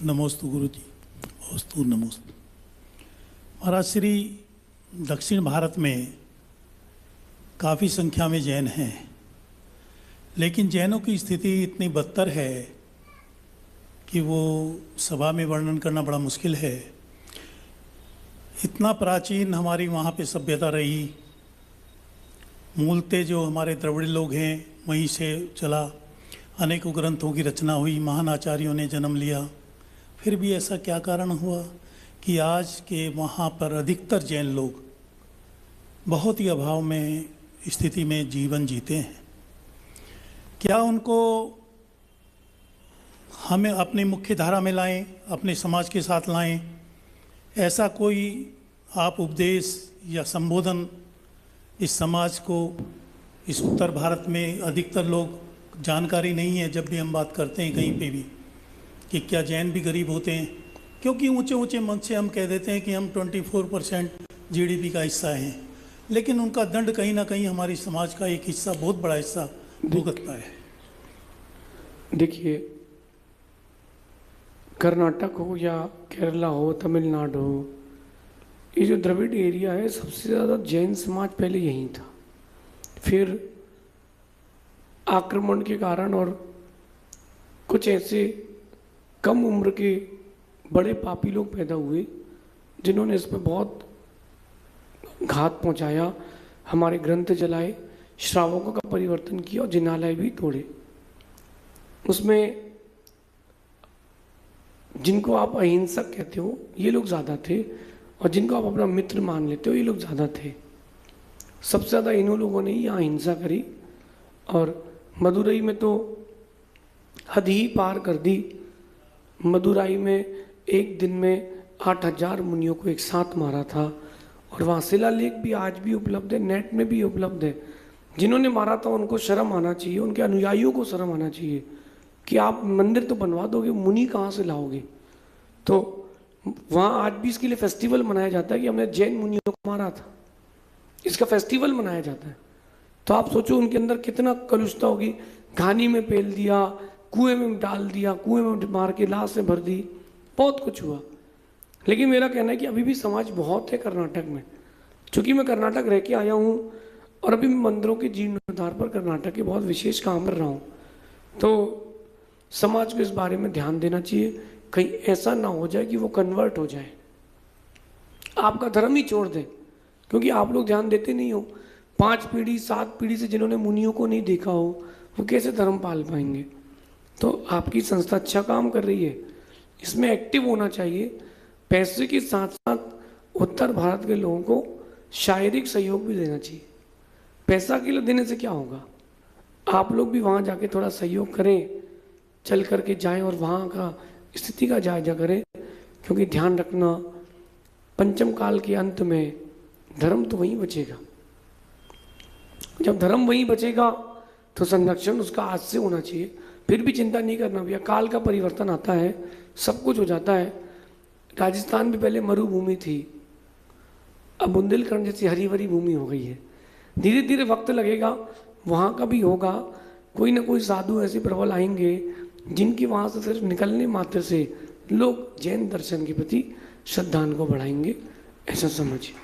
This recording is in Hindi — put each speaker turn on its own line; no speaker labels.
नमोस्तु गुरु जी। नमोस्तु नमोस्तु। महाराज श्री दक्षिण भारत में काफ़ी संख्या में जैन हैं, लेकिन जैनों की स्थिति इतनी बदतर है कि वो सभा में वर्णन करना बड़ा मुश्किल है। इतना प्राचीन हमारी वहाँ पे सभ्यता रही, मूलते जो हमारे द्रविड़ लोग हैं वहीं से चला, अनेकों ग्रंथों की रचना हुई, महान आचार्यों ने जन्म लिया। फिर भी ऐसा क्या कारण हुआ कि आज के वहाँ पर अधिकतर जैन लोग बहुत ही अभाव में स्थिति में जीवन जीते हैं? क्या उनको हमें अपनी मुख्य धारा में लाएं, अपने समाज के साथ लाएं? ऐसा कोई आप उपदेश या संबोधन इस समाज को, इस उत्तर भारत में अधिकतर लोग जानकारी नहीं है। जब भी हम बात करते हैं कहीं पे भी कि क्या जैन भी गरीब होते हैं, क्योंकि ऊंचे ऊंचे मंच से हम कह देते हैं कि हम 24% जीडीपी का हिस्सा हैं, लेकिन उनका दंड कहीं ना कहीं हमारी समाज का एक हिस्सा, बहुत बड़ा हिस्सा भुगतता है।
देखिए, कर्नाटक हो या केरला हो, तमिलनाडु हो, ये जो द्रविड़ एरिया है, सबसे ज़्यादा जैन समाज पहले यहीं था। फिर आक्रमण के कारण और कुछ ऐसे कम उम्र के बड़े पापी लोग पैदा हुए जिन्होंने इस पर बहुत घात पहुंचाया, हमारे ग्रंथ जलाए, श्रावकों का परिवर्तन किया और जिनालय भी तोड़े। उसमें जिनको आप अहिंसक कहते हो ये लोग ज़्यादा थे, और जिनको आप अपना मित्र मान लेते हो ये लोग ज़्यादा थे। सबसे ज़्यादा इन्हों लोगों ने यहाँ हिंसा करी, और मदुरई में तो हद ही पार कर दी। मदुरई में एक दिन में 8000 मुनियों को एक साथ मारा था, और वहाँ शिलालेख भी आज भी उपलब्ध है, नेट में भी उपलब्ध है। जिन्होंने मारा था उनको शर्म आना चाहिए, उनके अनुयायियों को शर्म आना चाहिए कि आप मंदिर तो बनवा दोगे, मुनि कहाँ से लाओगे? तो वहाँ आज भी इसके लिए फेस्टिवल मनाया जाता है कि हमने जैन मुनियों को मारा था, इसका फेस्टिवल मनाया जाता है। तो आप सोचो उनके अंदर कितना कलुषता होगी। घानी में पेल दिया, कुएं में डाल दिया, कुएं में मार के लाश से भर दी, बहुत कुछ हुआ। लेकिन मेरा कहना है कि अभी भी समाज बहुत है कर्नाटक में। चूँकि मैं कर्नाटक रह के आया हूँ और अभी मैं मंदिरों के जीर्णोद्धार पर कर्नाटक के बहुत विशेष काम कर रहा हूँ, तो समाज को इस बारे में ध्यान देना चाहिए, कहीं ऐसा ना हो जाए कि वो कन्वर्ट हो जाए, आपका धर्म ही छोड़ दें। क्योंकि आप लोग ध्यान देते नहीं हो, 5 पीढ़ी 7 पीढ़ी से जिन्होंने मुनियों को नहीं देखा हो वो कैसे धर्म पाल पाएंगे? तो आपकी संस्था अच्छा काम कर रही है, इसमें एक्टिव होना चाहिए। पैसे के साथ साथ उत्तर भारत के लोगों को शारीरिक सहयोग भी देना चाहिए। पैसा के देने से क्या होगा? आप लोग भी वहाँ जाके थोड़ा सहयोग करें, चल करके जाएं और वहाँ का स्थिति का जायजा करें। क्योंकि ध्यान रखना, पंचम काल के अंत में धर्म तो वहीं बचेगा। जब धर्म वहीं बचेगा तो संरक्षण उसका आज से होना चाहिए। फिर भी चिंता नहीं करना भैया, काल का परिवर्तन आता है, सब कुछ हो जाता है। राजस्थान में पहले मरुभूमि थी, अब बुंदेलखंड जैसी हरी भरी भूमि हो गई है। धीरे धीरे वक्त लगेगा, वहाँ का भी होगा। कोई ना कोई साधु ऐसे प्रबल आएंगे जिनकी वहाँ से सिर्फ निकलने मात्र से लोग जैन दर्शन के प्रति श्रद्धा को बढ़ाएंगे, ऐसा समझिए।